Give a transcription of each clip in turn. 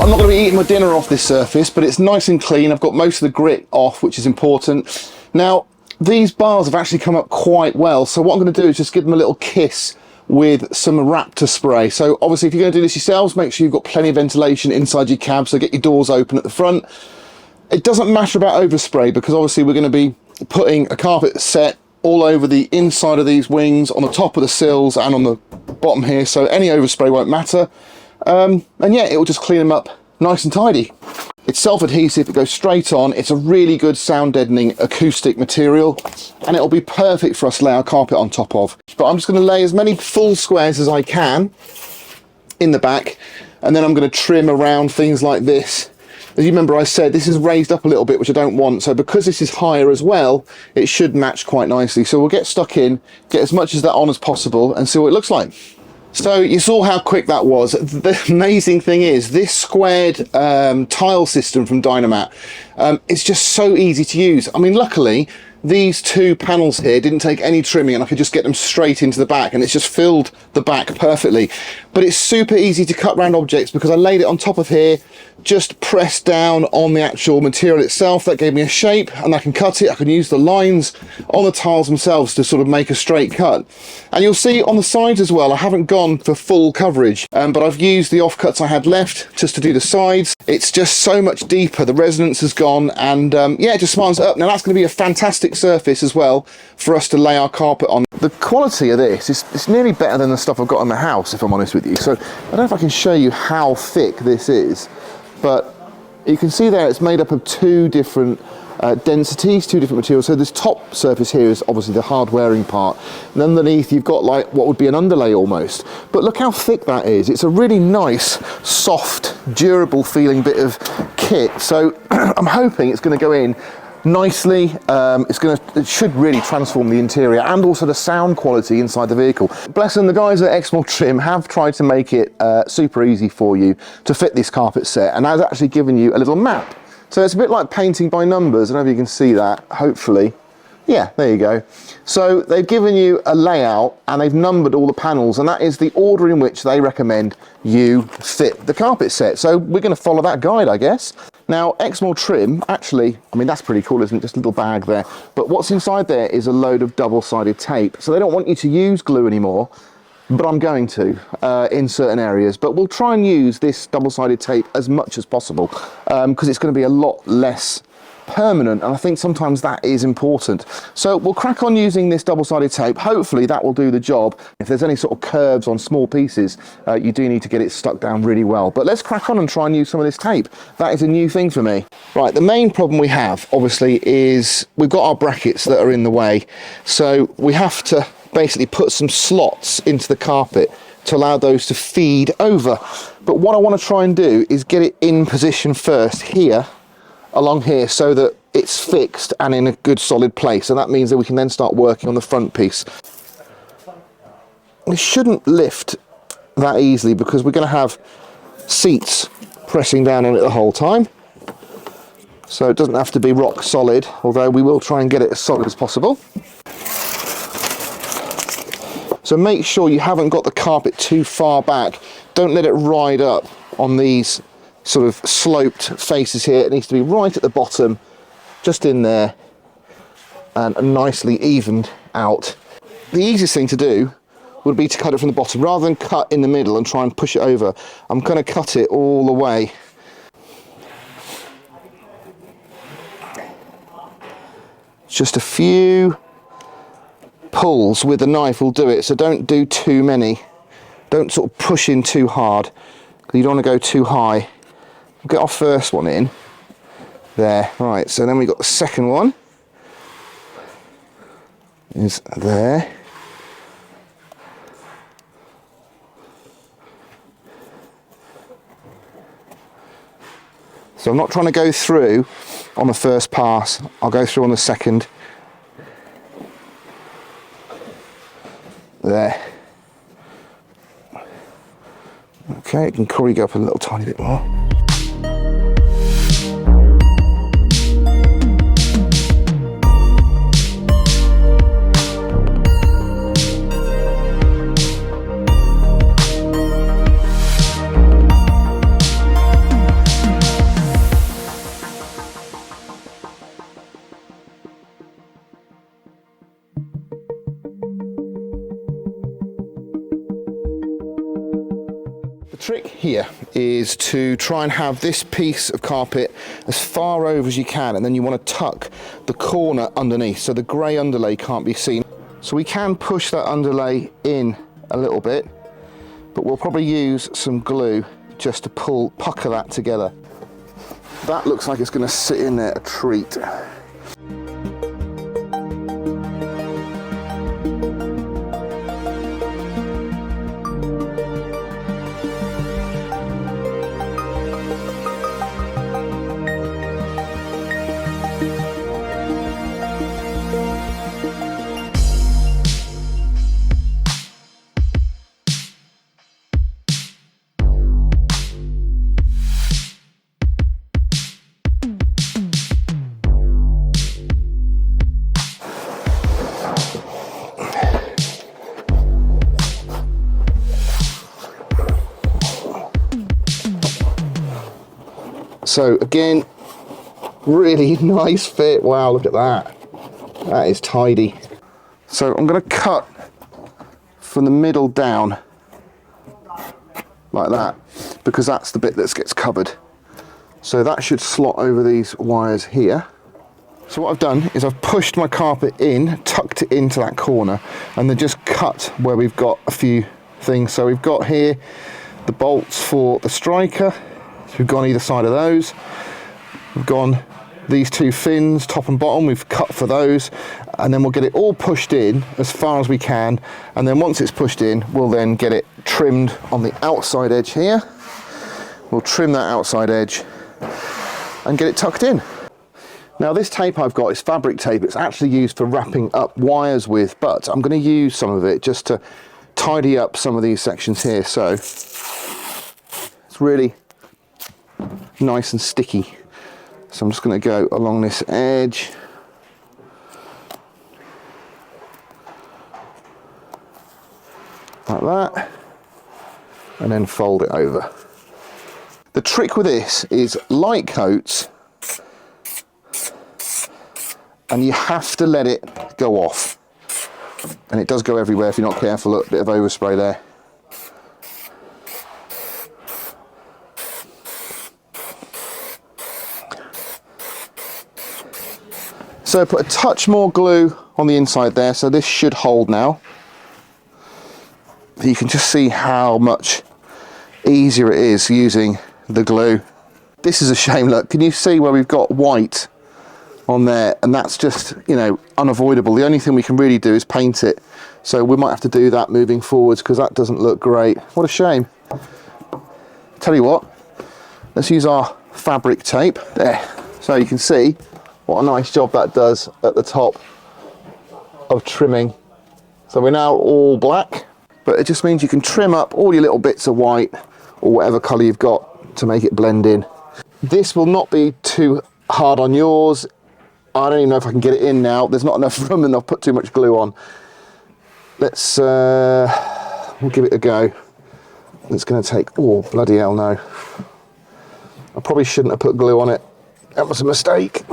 I'm not going to be eating my dinner off this surface, but it's nice and clean. I've got most of the grit off, which is important. Now, these bars have actually come up quite well, so what I'm going to do is just give them a little kiss with some Raptor spray. So obviously if you're going to do this yourselves, make sure you've got plenty of ventilation inside your cab, so get your doors open at the front. It doesn't matter about overspray, because obviously we're going to be putting a carpet set all over the inside of these wings, on the top of the sills and on the bottom here, so any overspray won't matter. And yeah, it will just clean them up nice and tidy. It's self-adhesive, it goes straight on. It's a really good sound deadening acoustic material, and it'll be perfect for us to lay our carpet on top of. But I'm just going to lay as many full squares as I can in the back, and then I'm going to trim around things like this. As you remember, I said this is raised up a little bit, which I don't want, so because this is higher as well, it should match quite nicely. So we'll get stuck in, get as much of that on as possible, and see what it looks like. So you saw how quick that was. The amazing thing is this squared tile system from Dynamat, it's just so easy to use. I mean, luckily these two panels here didn't take any trimming, and I could just get them straight into the back, and it's just filled the back perfectly. But it's super easy to cut round objects, because I laid it on top of here, just pressed down on the actual material itself. That gave me a shape, and I can cut it. I can use the lines on the tiles themselves to sort of make a straight cut. And you'll see on the sides as well, I haven't gone for full coverage, but I've used the offcuts I had left just to do the sides. It's just so much deeper, the resonance has gone, and yeah, it just smartens it up. Now that's going to be a fantastic surface as well for us to lay our carpet on. The quality of this is it's nearly better than the stuff I've got in the house, if I'm honest with you. So I don't know if I can show you how thick this is, but you can see there it's made up of two different densities, two different materials. So this top surface here is obviously the hard wearing part, and underneath you've got like what would be an underlay almost. But look how thick that is. It's a really nice, soft, durable feeling bit of kit. So I'm hoping it's going to go in nicely. It should really transform the interior and also the sound quality inside the vehicle. Bless them, the guys at Exmoor Trim have tried to make it super easy for you to fit this carpet set, and I've actually given you a little map. So it's a bit like painting by numbers. I don't know if you can see that, hopefully. Yeah, there you go. So they've given you a layout, and they've numbered all the panels, and that is the order in which they recommend you fit the carpet set. So we're going to follow that guide, I guess. Now, Exmoor Trim, actually, I mean, that's pretty cool, isn't it? Just a little bag there. But what's inside there is a load of double-sided tape. So they don't want you to use glue anymore, but I'm going to in certain areas. But we'll try and use this double-sided tape as much as possible, because it's going to be a lot less permanent, and I think sometimes that is important. So we'll crack on using this double-sided tape. Hopefully that will do the job. If there's any sort of curves on small pieces, you do need to get it stuck down really well. But let's crack on and try and use some of this tape. That is a new thing for me. Right, the main problem we have obviously is we've got our brackets that are in the way, so we have to basically put some slots into the carpet to allow those to feed over. But what I want to try and do is get it in position first here, along here, so that it's fixed and in a good solid place, and that means that we can then start working on the front piece. It shouldn't lift that easily, because we're going to have seats pressing down on it the whole time, so it doesn't have to be rock solid, although we will try and get it as solid as possible. So make sure you haven't got the carpet too far back. Don't let it ride up on these sort of sloped faces here. It needs to be right at the bottom, just in there, and nicely evened out. The easiest thing to do would be to cut it from the bottom rather than cut in the middle and try and push it over. I'm going to cut it all the way. Just a few pulls with the knife will do it, so don't do too many. Don't sort of push in too hard, because you don't want to go too high. We'll get our first one in there. Right, so then we've got the second one is there. So I'm not trying to go through on the first pass, I'll go through on the second. There. Okay, it can corrig up a little tiny bit more. is to try and have this piece of carpet as far over as you can, and then you want to tuck the corner underneath so the grey underlay can't be seen. So we can push that underlay in a little bit, but we'll probably use some glue just to pucker that together. That looks like it's going to sit in there a treat. So again, really nice fit. Wow, look at that. That is tidy. So I'm going to cut from the middle down like that, because that's the bit that gets covered. So that should slot over these wires here. So what I've done is I've pushed my carpet in, tucked it into that corner, and then just cut where we've got a few things. So we've got here the bolts for the striker. So we've gone either side of those. We've gone these two fins, top and bottom, we've cut for those, and then we'll get it all pushed in as far as we can, and then once it's pushed in, we'll then get it trimmed on the outside edge here. We'll trim that outside edge and get it tucked in. Now this tape I've got is fabric tape. It's actually used for wrapping up wires with, but I'm going to use some of it just to tidy up some of these sections here. So it's really nice and sticky. So I'm just going to go along this edge. Like that. And then fold it over. The trick with this is light coats, and you have to let it go off. And it does go everywhere if you're not careful. Look, a bit of overspray there. So put a touch more glue on the inside there, so this should hold now. You can just see how much easier it is using the glue. This is a shame, look, can you see where we've got white on there? And that's just, you know, unavoidable. The only thing we can really do is paint it. So we might have to do that moving forwards, because that doesn't look great. What a shame. Tell you what, let's use our fabric tape there. So you can see what a nice job that does at the top of trimming. So we're now all black, but it just means you can trim up all your little bits of white or whatever colour you've got to make it blend in. This will not be too hard on yours. I don't even know if I can get it in now. There's not enough room and I've put too much glue on. Let's, we'll give it a go. It's going to take, oh bloody hell no. I probably shouldn't have put glue on it. That was a mistake.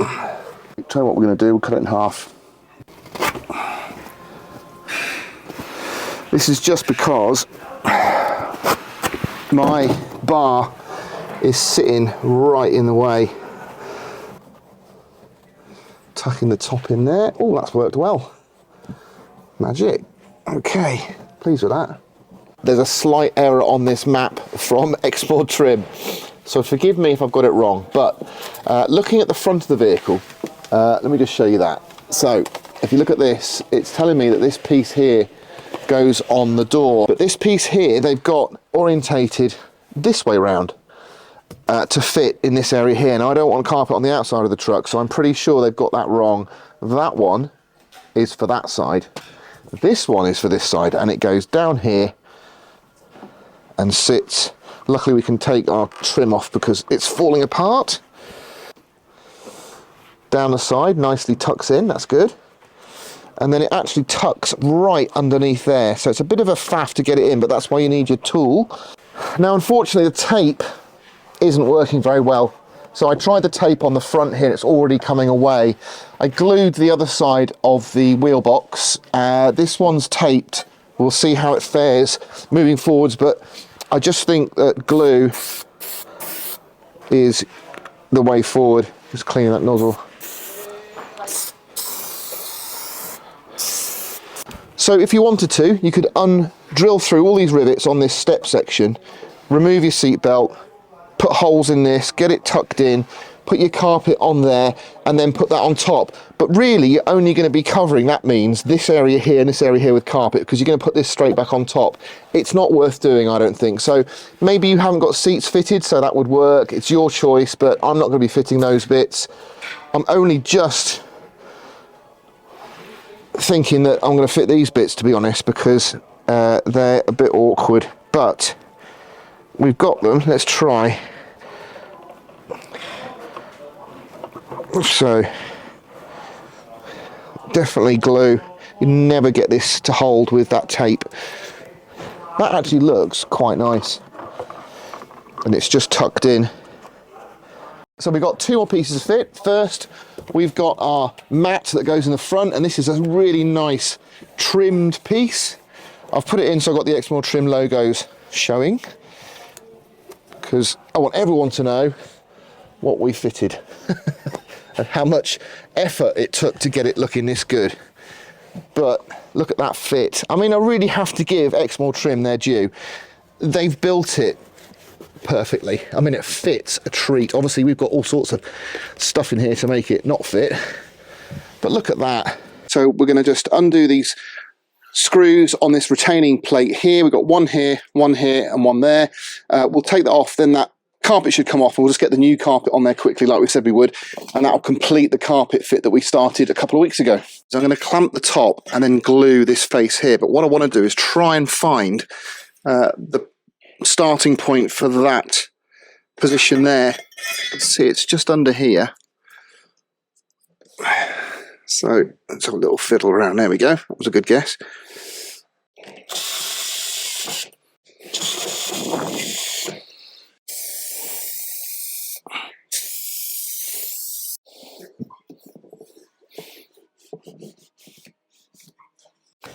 Tell you what we're going to do, we'll cut it in half. This is just because my bar is sitting right in the way. Tucking the top in there. Oh, that's worked well. Magic. Okay, pleased with that. There's a slight error on this map from Exmoor Trim, so forgive me if I've got it wrong, but looking at the front of the vehicle, let me just show you that. So if you look at this, it's telling me that this piece here goes on the door, but this piece here they've got orientated this way around to fit in this area here. Now I don't want carpet on the outside of the truck, so I'm pretty sure they've got that wrong. That one is for that side, this one is for this side, and it goes down here and sits. Luckily we can take our trim off because it's falling apart. Down the side, nicely tucks in, that's good. And then it actually tucks right underneath there. So it's a bit of a faff to get it in, but that's why you need your tool. Now, unfortunately, the tape isn't working very well. So I tried the tape on the front here, it's already coming away. I glued the other side of the wheel box. This one's taped. We'll see how it fares moving forwards, but I just think that glue is the way forward. Just cleaning that nozzle. So if you wanted to, you could drill through all these rivets on this step section, remove your seat belt, put holes in this, get it tucked in, put your carpet on there, and then put that on top. But really, you're only going to be covering, that means, this area here and this area here with carpet, because you're going to put this straight back on top. It's not worth doing, I don't think. So maybe you haven't got seats fitted, so that would work. It's your choice, but I'm not going to be fitting those bits. I'm only just thinking that I'm going to fit these bits, to be honest, because they're a bit awkward. But we've got them. Let's try. So definitely glue. You never get this to hold with that tape. That actually looks quite nice, and it's just tucked in. So we've got two more pieces of fit. First, we've got our mat that goes in the front, and this is a really nice trimmed piece. I've put it in so I've got the Exmoor Trim logos showing, because I want everyone to know what we fitted and how much effort it took to get it looking this good. But look at that fit. I mean, I really have to give Exmoor Trim their due. They've built it perfectly. I mean, it fits a treat. Obviously, we've got all sorts of stuff in here to make it not fit, but look at that. So we're going to just undo these screws on this retaining plate here. We've got one here, and one there. We'll take that off, then that carpet should come off, and we'll just get the new carpet on there quickly like we said we would, and that'll complete the carpet fit that we started a couple of weeks ago. So I'm going to clamp the top and then glue this face here, but what I want to do is try and find the starting point for that position there. See, it's just under here. So let's have a little fiddle around. There we go. That was a good guess.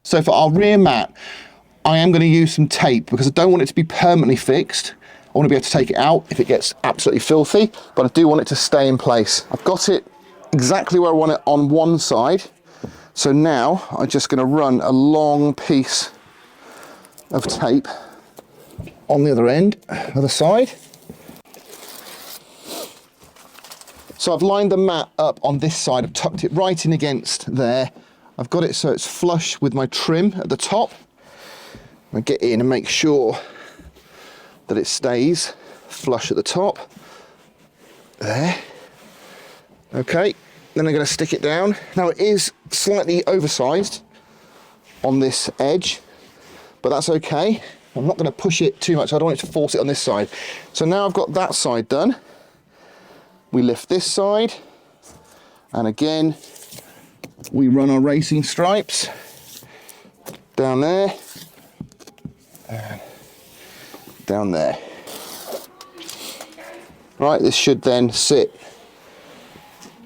So for our rear mat, I am going to use some tape because I don't want it to be permanently fixed. I want to be able to take it out if it gets absolutely filthy, but I do want it to stay in place. I've got it exactly where I want it on one side. So now I'm just going to run a long piece of tape on the other end, other side. So I've lined the mat up on this side. I've tucked it right in against there. I've got it so it's flush with my trim at the top. I get in and make sure that it stays flush at the top. There. Okay, then I'm going to stick it down. Now it is slightly oversized on this edge, but that's okay. I'm not going to push it too much. I don't want it to force it on this side. So now I've got that side done. We lift this side, and again, we run our racing stripes down there, and down there. Right, this should then sit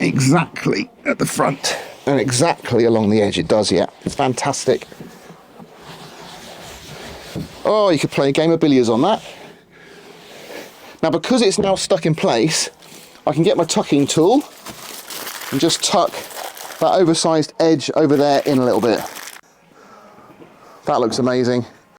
exactly at the front and exactly along the edge. It does, yeah. It's fantastic. Oh, you could play a game of billiards on that. Now, because it's now stuck in place, I can get my tucking tool and just tuck that oversized edge over there in a little bit. That looks amazing.